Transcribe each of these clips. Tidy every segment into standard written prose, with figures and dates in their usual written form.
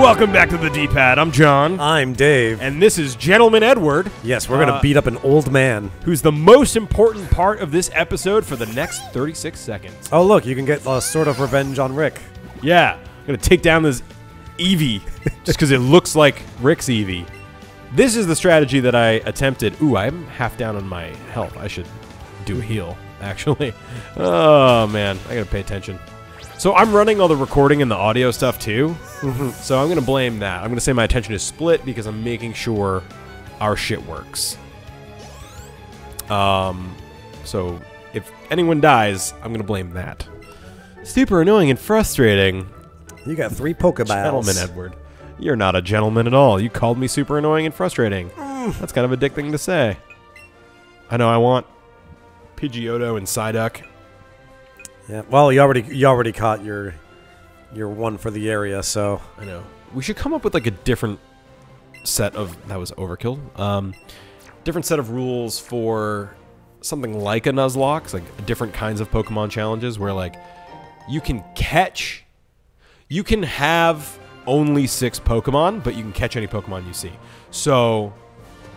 Welcome back to the D-Pad. I'm John. I'm Dave. And this is Gentleman Edward. Yes, we're going to beat up an old man. Who's the most important part of this episode for the next 36 seconds. Oh, look, you can get a sort of revenge on Rick. Yeah, I'm going to take down this Eevee just because it looks like Rick's Eevee. This is the strategy that I attempted. Ooh, I'm half down on my health. I should do a heal, actually. Oh, man, I got to pay attention. So I'm running all the recording and the audio stuff too. So I'm going to blame that. I'm going to say my attention is split because I'm making sure our shit works. So if anyone dies, I'm going to blame that. Super annoying and frustrating. You got 3 Poké Balls. Gentleman Edward. You're not a gentleman at all. You called me super annoying and frustrating. That's kind of a dick thing to say. I know I want Pidgeotto and Psyduck. Yeah. Well, you already caught your one for the area, so I know. We should come up with like a different set of that was overkill. Different set of rules for something like a Nuzlocke, like different kinds of Pokemon challenges where like you can have only 6 Pokemon, but you can catch any Pokemon you see. So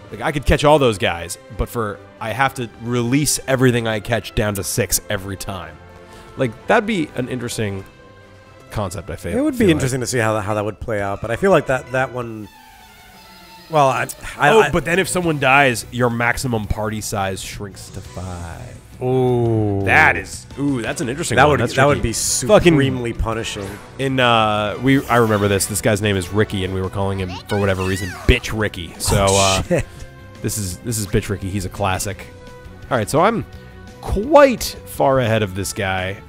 like I could catch all those guys, but I have to release everything I catch down to 6 every time. Like, that'd be an interesting concept, I think. It would be interesting to see how that would play out, but I feel like that one... Well, but then if someone dies, your maximum party size shrinks to 5. Ooh. That's an interesting one. That would be supremely punishing. I remember this. This guy's name is Ricky, and we were calling him, for whatever reason, Bitch Ricky. So, shit. This is Bitch Ricky. He's a classic. All right, so I'm quite far ahead of this guy,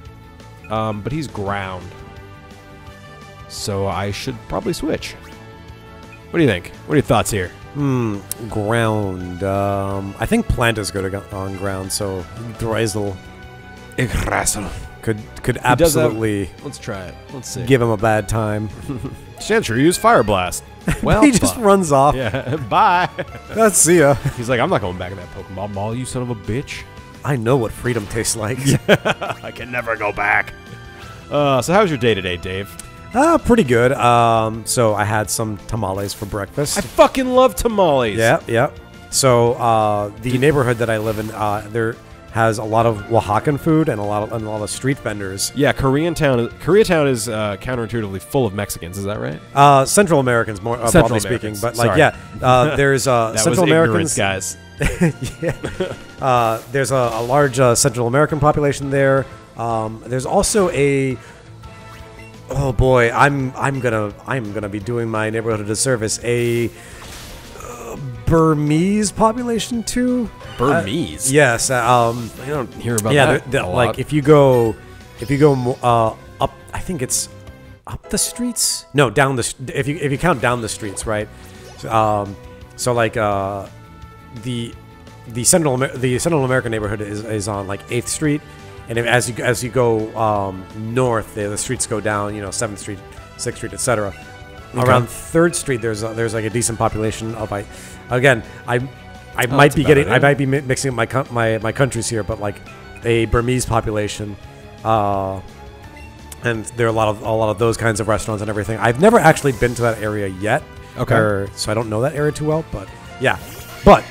but he's ground, so I should probably switch. What do you think? What are your thoughts here? Ground. I think Plant is good on ground, so Drizzle could absolutely. Let's try it. Let's see. Give him a bad time. Sure, use Fire Blast. Well, he just runs off. Yeah, bye. Let's see ya. He's like, I'm not going back in that Pokemon Ball, you son of a bitch. I know what freedom tastes like. I can never go back. So how was your day today, Dave? Pretty good. So I had some tamales for breakfast. I fucking love tamales. Yeah. So the neighborhood that I live in, there has a lot of Oaxacan food and a lot of street vendors. Yeah, Koreatown is counterintuitively full of Mexicans. Is that right? Central Americans, more broadly speaking. But like, there's Central Americans, guys. Yeah. There's a large Central American population there. There's also a oh boy, I'm gonna be doing my neighborhood a disservice. A Burmese population too. Burmese. Yes. I don't hear about that. Yeah, like if you go up, I think it's up the streets. No, down the. If you count down the streets, right? So like the Central American neighborhood is on like 8th Street, and as you go north, the streets go down. 7th Street, 6th Street, etc. Okay. Around 3rd Street, there's like a decent population of I might be mixing up my countries here, but like a Burmese population, and there are a lot of those kinds of restaurants and everything. I've never actually been to that area yet. Okay. So I don't know that area too well, but yeah. But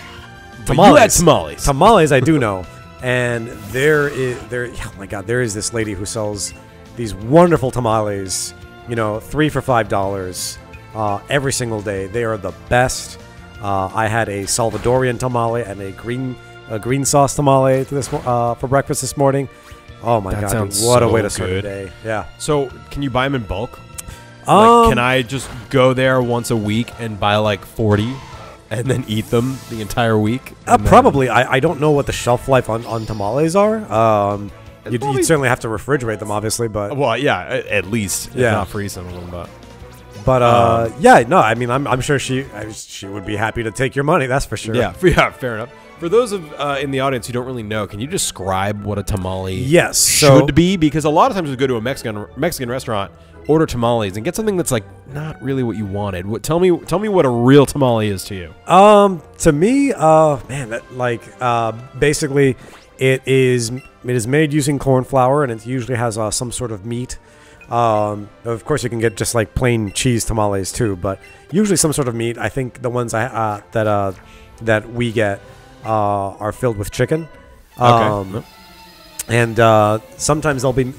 tamales. You had tamales. Tamales I do know. And oh my god, there is this lady who sells these wonderful tamales, 3 for $5 every single day. They are the best. I had a Salvadorian tamale and a green sauce tamale for breakfast this morning. Oh my god, what a way to start the day. Yeah. So, can you buy them in bulk? Can I just go there once a week and buy like 40 and then eat them the entire week? Probably. I don't know what the shelf life on tamales are. You'd certainly have to refrigerate them, obviously, but... Well, yeah, at least. If not freeze some of them, But yeah, no, I mean, I'm sure she would be happy to take your money, that's for sure. Yeah, fair enough. For those in the audience who don't really know, can you describe what a tamale should be? Because a lot of times we go to a Mexican restaurant, order tamales, and get something that's like not really what you wanted. Tell me what a real tamale is to you. To me, basically, it is made using corn flour, and it usually has some sort of meat. Of course, you can get just like plain cheese tamales too, but usually some sort of meat. I think the ones that we get are filled with chicken. Okay. And sometimes they'll be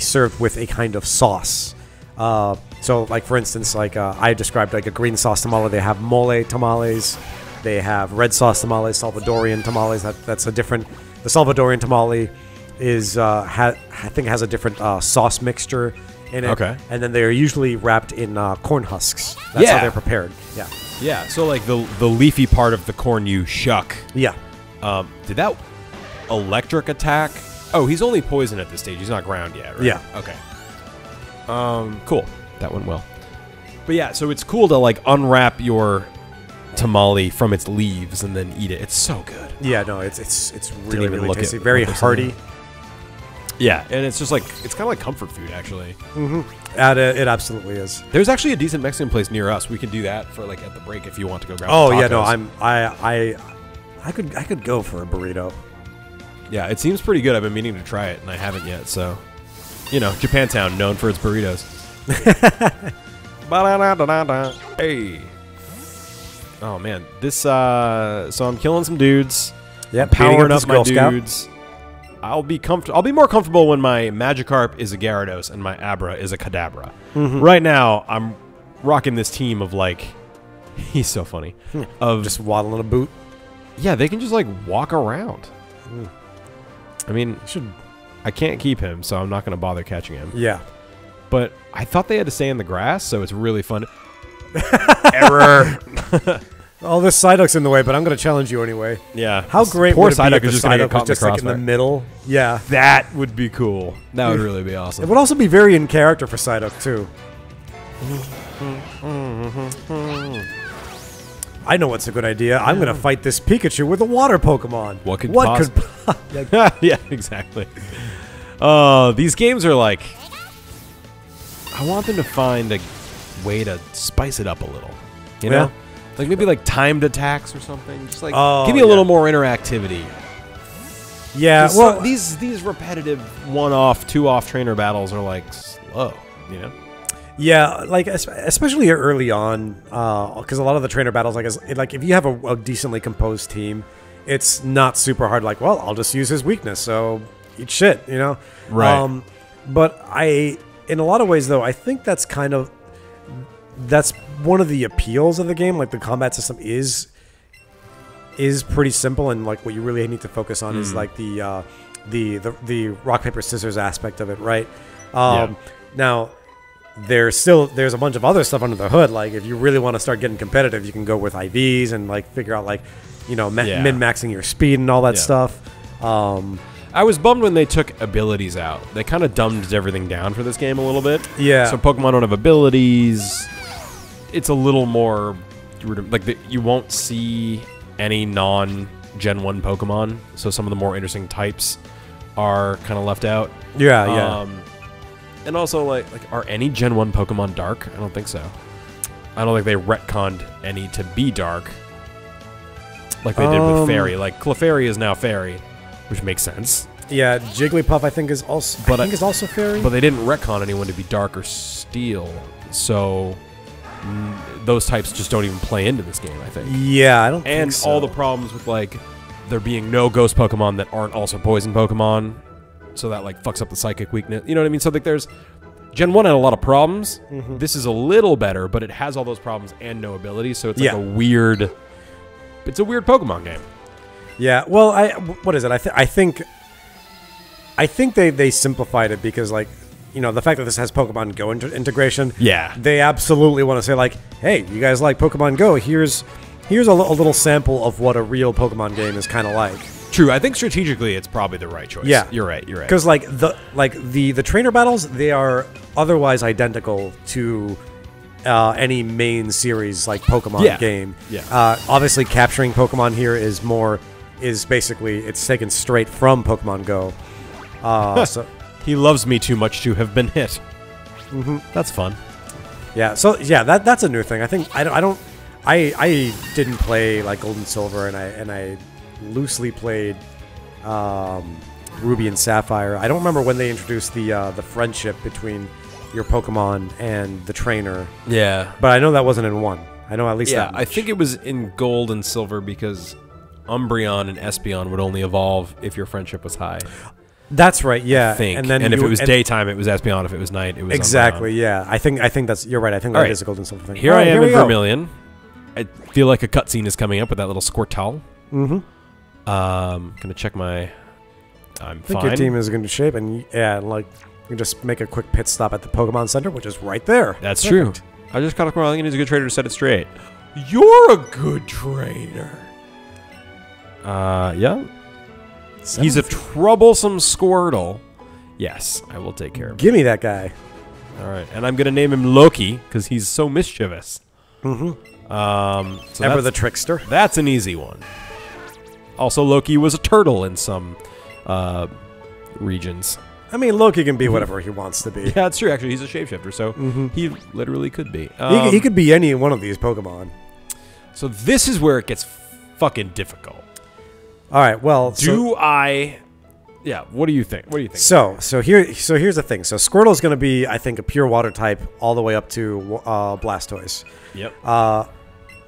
served with a kind of sauce. So, like for instance, like I described, like a green sauce tamale. They have mole tamales. They have red sauce tamales, Salvadorian tamales. That's a different. The Salvadorian tamale is I think has a different sauce mixture in it. Okay. And then they are usually wrapped in corn husks. That's how they're prepared. Yeah. Yeah. So like the leafy part of the corn you shuck. Yeah. Did that electric attack? Oh, he's only poison at this stage. He's not ground yet, right? Yeah. Okay. Cool. That went well. But yeah, so it's cool to like unwrap your tamale from its leaves and then eat it. It's so good. Yeah, no, it's really really tasty. Very hearty. Yeah, and it's just like it's kind of like comfort food actually. Mm-hmm. It absolutely is. There's actually a decent Mexican place near us. We can do that for like at the break if you want to go grab. Oh some tacos. Yeah, no, I could go for a burrito. Yeah, it seems pretty good. I've been meaning to try it and I haven't yet. So, you know, Japantown known for its burritos. Hey. Oh man, this so I'm killing some dudes. Yeah, powering up my dudes. I'll be more comfortable when my Magikarp is a Gyarados and my Abra is a Kadabra. Mm-hmm. Right now, I'm rocking this team of like, he's so funny. Of just waddling a boot. Yeah, they can just like walk around. I mean, I can't keep him, so I'm not going to bother catching him. Yeah. But I thought they had to stay in the grass, so it's really fun. Error. Oh, this Psyduck's in the way, but I'm going to challenge you anyway. Yeah. How great poor would it be Psyduck if the is just going to Psyduck get caught was just like in the middle? Yeah. That would be cool. That would really be awesome. It would also be very in character for Psyduck, too. I know what's a good idea. I'm going to fight this Pikachu with a water Pokemon. What could Yeah, exactly. These games are like... I want them to find a way to spice it up a little. You know? Like maybe like timed attacks or something. Just like give me a little more interactivity. Yeah, well... These repetitive one-off, two-off trainer battles are like slow, you know? Yeah, like especially early on, because a lot of the trainer battles, like if you have a decently composed team, it's not super hard. Like, well, I'll just use his weakness, so eat shit, you know. Right. But in a lot of ways, though, I think that's one of the appeals of the game. Like the combat system is pretty simple, and like what you really need to focus on is like the rock paper scissors aspect of it, right? Now. There's a bunch of other stuff under the hood. Like if you really want to start getting competitive, you can go with IVs and like figure out like, you know, min-maxing your speed and all that stuff. I was bummed when they took abilities out. They kind of dumbed everything down for this game a little bit. Yeah. So Pokemon don't have abilities. It's a little more like you won't see any non-Gen 1 Pokemon. So some of the more interesting types are kind of left out. Yeah. And also, like, are any Gen 1 Pokemon dark? I don't think so. I don't think they retconned any to be dark. Like they did with Fairy. Like, Clefairy is now Fairy, which makes sense. Yeah, Jigglypuff, I think, is also Fairy. But they didn't retcon anyone to be dark or steel. So, those types just don't even play into this game, I think. Yeah, I don't think and so. all the problems with, like, there being no ghost Pokemon that aren't also poison Pokemon. So that like fucks up the psychic weakness. You know what I mean? So like there's Gen 1 had a lot of problems. This is a little better, but it has all those problems and no abilities. So it's like a weird Pokemon game. Yeah. Well, what is it? I think they simplified it because like, you know, the fact that this has Pokemon Go integration. Yeah. They absolutely want to say like, hey, you guys like Pokemon Go? Here's a little sample of what a real Pokemon game is kind of like. True. I think strategically it's probably the right choice. Yeah. You're right. Because like the trainer battles, they are otherwise identical to any main series like Pokemon game. Yeah. Obviously capturing Pokemon here is basically it's taken straight from Pokemon Go. So he loves me too much to have been hit. That's fun. Yeah. So yeah, that's a new thing. I think I didn't play like Gold and Silver, and I loosely played Ruby and Sapphire. I don't remember when they introduced the friendship between your Pokemon and the trainer. Yeah. But I know that wasn't in 1. I know at least that much. I think it was in Gold and Silver because Umbreon and Espeon would only evolve if your friendship was high. That's right, yeah. I think. And then if it was daytime, it was Espeon. If it was night, it was exactly, Umbreon. yeah. I think that's you're right. I think that is a Gold and Silver thing. Here I am in Vermilion. I feel like a cutscene is coming up with that little Squirtle. Mm-hmm. Gonna check my. I'm I think fine. your team is in good shape, and like you can just make a quick pit stop at the Pokemon Center, which is right there. That's true. I just caught a Squirtle. I think he's a good trainer to set it straight. You're a good trainer. Yeah. He's a troublesome Squirtle. Yes, I will take care of him. Give me that guy. All right, and I'm gonna name him Loki because he's so mischievous. Mm-hmm. So Ever the trickster. That's an easy one. Also, Loki was a turtle in some regions. I mean, Loki can be whatever he wants to be. Yeah, that's true. Actually, he's a shapeshifter, so he literally could be. He could be any one of these Pokemon. So this is where it gets fucking difficult. All right. Well, yeah. What do you think? What do you think? So here's the thing. So Squirtle's going to be, I think, a pure water type all the way up to Blastoise. Yep.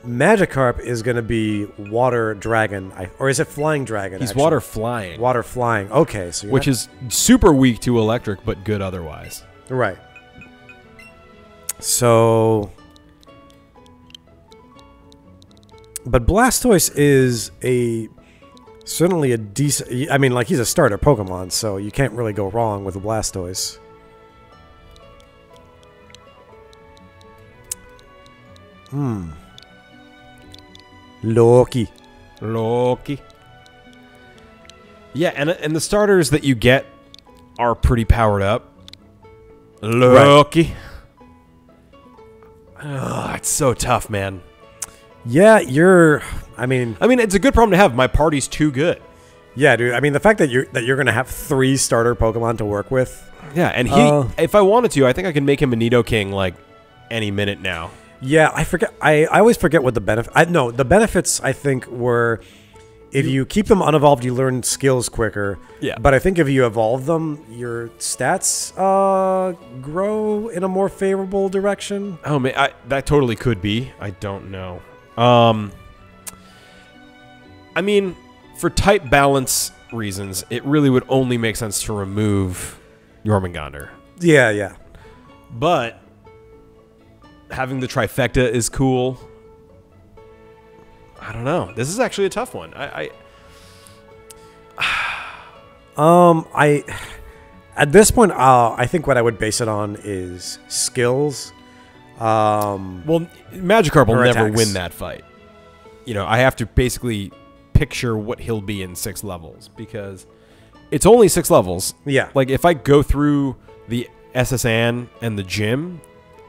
Magikarp is going to be water dragon, or is it flying dragon? He's actually? water flying. Water flying. Okay, so which is super weak to electric, but good otherwise. Right. So, but Blastoise is certainly a decent. I mean, like he's a starter Pokemon, so you can't really go wrong with a Blastoise. Loki. Yeah, and the starters that you get are pretty powered up. Loki. Oh, it's so tough, man. Yeah, I mean, it's a good problem to have. My party's too good. Yeah, dude. I mean, the fact that you're gonna have 3 starter Pokemon to work with. Yeah, and if I wanted to, I think I can make him a Nidoking like any minute now. Yeah, I forget. I always forget what the benefit. The benefits I think were if you keep them unevolved, you learn skills quicker. Yeah. But I think if you evolve them, your stats grow in a more favorable direction. Oh man, that totally could be. I don't know. I mean, for type balance reasons, it really would only make sense to remove Jormungandr. Yeah, yeah. But having the trifecta is cool. I don't know. This is actually a tough one. At this point, I think what I would base it on is skills. Well, Magikarp will never attacks. win that fight. You know, I have to basically picture what he'll be in 6 levels because it's only 6 levels. Yeah. Like if I go through the SSN and the gym,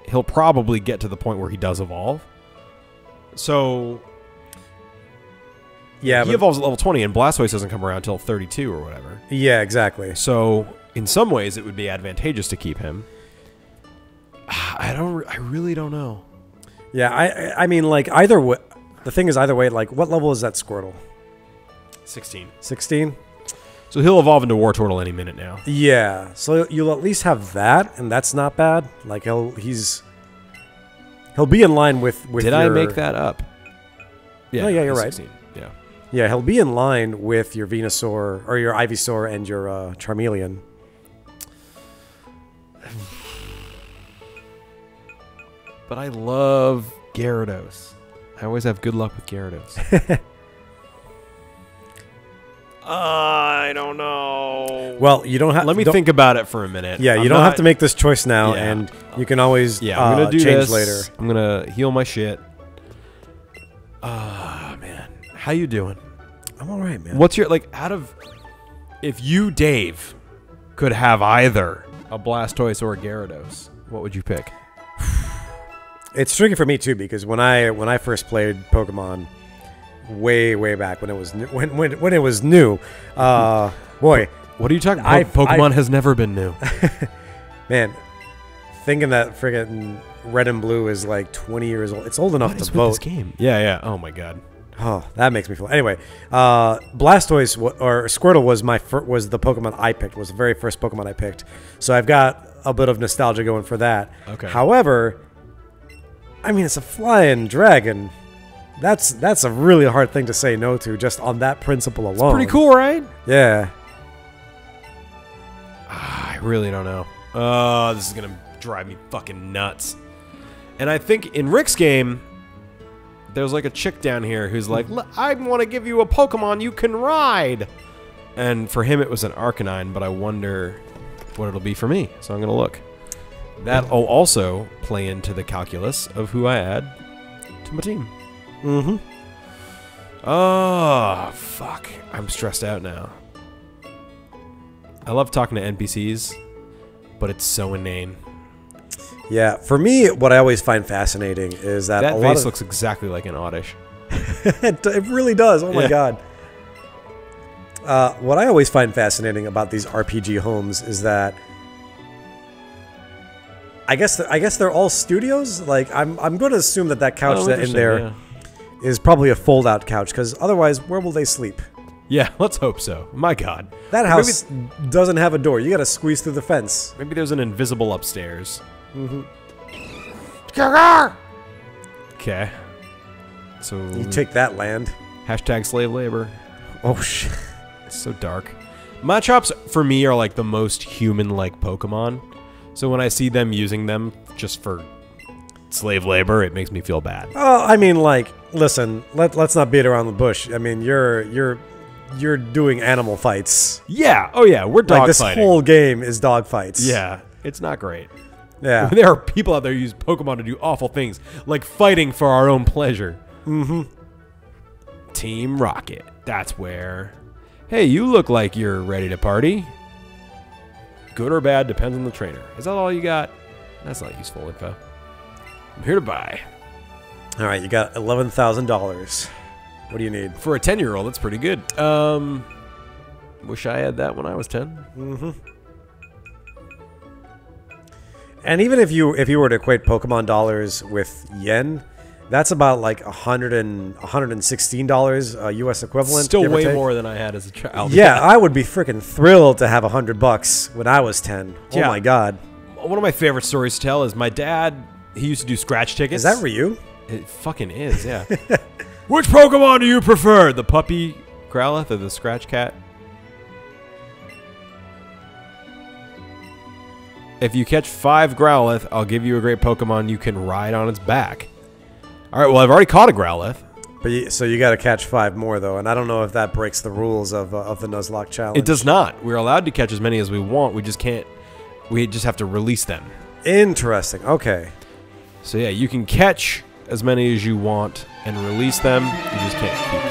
he'll probably get to the point where he does evolve. So yeah, he evolves at level 20 and Blastoise doesn't come around until 32 or whatever. Yeah, exactly. So in some ways it would be advantageous to keep him. I really don't know. Yeah, I mean like either way, the thing is either way, like what level is that Squirtle? 16. 16? So he'll evolve into Wartortle any minute now. Yeah, so you'll at least have that, and that's not bad. Like he'll be in line with Did I make that up? Yeah, yeah, you're right. 16. Yeah. Yeah, he'll be in line with your Venusaur or your Ivysaur and your Charmeleon. But I love Gyarados. I always have good luck with Gyarados. I don't know. Well, you don't have. Let me think about it for a minute. Yeah, you don't have to make this choice now, and you can always I'm gonna do change this later. I'm gonna heal my shit. Man, how you doing? I'm all right, man. What's your if you, Dave, could have either a Blastoise or a Gyarados, what would you pick? It's tricky for me too because when I first played Pokemon, way back when it was when it was new, boy, what are you talking about? Pokemon has never been new. Man, thinking that friggin' Red and Blue is like 20 years old. It's old enough to vote. This game? Yeah. Oh my god. Oh, that makes me feel. Anyway, Blastoise or Squirtle was was the Pokemon I picked. Was the very first Pokemon I picked. So I've got a bit of nostalgia going for that. Okay. However, I mean, it's a flying dragon. That's a really hard thing to say no to just on that principle alone. It's pretty cool, right? Yeah. I really don't know. Oh, this is gonna drive me fucking nuts. And I think in Rick's game, there's like a chick down here who's like, I want to give you a Pokemon you can ride. And for him, it was an Arcanine, but I wonder what it'll be for me. So I'm gonna look. That'll also play into the calculus of who I add to my team. Mm-hmm. Oh, fuck. I'm stressed out now. I love talking to NPCs, but it's so inane. Yeah, for me, what I always find fascinating is that That a lot face of, looks exactly like an Oddish. it really does. Oh my god. What I always find fascinating about these RPG homes is that I guess they're all studios. Like I'm going to assume that couch that in there is probably a fold-out couch, because otherwise, where will they sleep? Yeah, let's hope so. My god. That house doesn't have a door. You got to squeeze through the fence. Maybe there's an invisible upstairs. Mm-hmm. Okay. So you take that, land. Hashtag slave labor. Oh shit. It's so dark. Machops for me are like the most human-like Pokemon. So when I see them using them just for slave labor, it makes me feel bad. Oh, I mean, like, listen, let's not beat around the bush. I mean, you're doing animal fights. Yeah. Oh yeah. We're dog this fighting. whole game is dog fights. Yeah. It's not great. Yeah. There are people out there who use Pokemon to do awful things, like fighting for our own pleasure. Mm-hmm. Team Rocket. That's where. Hey, you look like you're ready to party. Good or bad depends on the trainer. Is that all you got? That's not useful info. I'm here to buy. All right, you got $11,000. What do you need? For a 10-year-old, that's pretty good. Wish I had that when I was 10. Mm-hmm. And even if you were to equate Pokemon dollars with yen, that's about like $116 U.S. equivalent. Still way more than I had as a child. Yeah, I would be freaking thrilled to have $100 when I was 10. Yeah. Oh my god. One of my favorite stories to tell is my dad, he used to do scratch tickets. Is that Ryu? It fucking is, yeah. Which Pokemon do you prefer? The puppy Growlithe or the scratch cat? If you catch 5 Growlithe, I'll give you a great Pokemon you can ride on its back. All right, well, I've already caught a Growlithe. But so you got to catch 5 more, though, and I don't know if that breaks the rules of the Nuzlocke challenge. It does not. We're allowed to catch as many as we want. We just can't. We just have to release them. Interesting. Okay. So yeah, you can catch as many as you want and release them. You just can't keep them.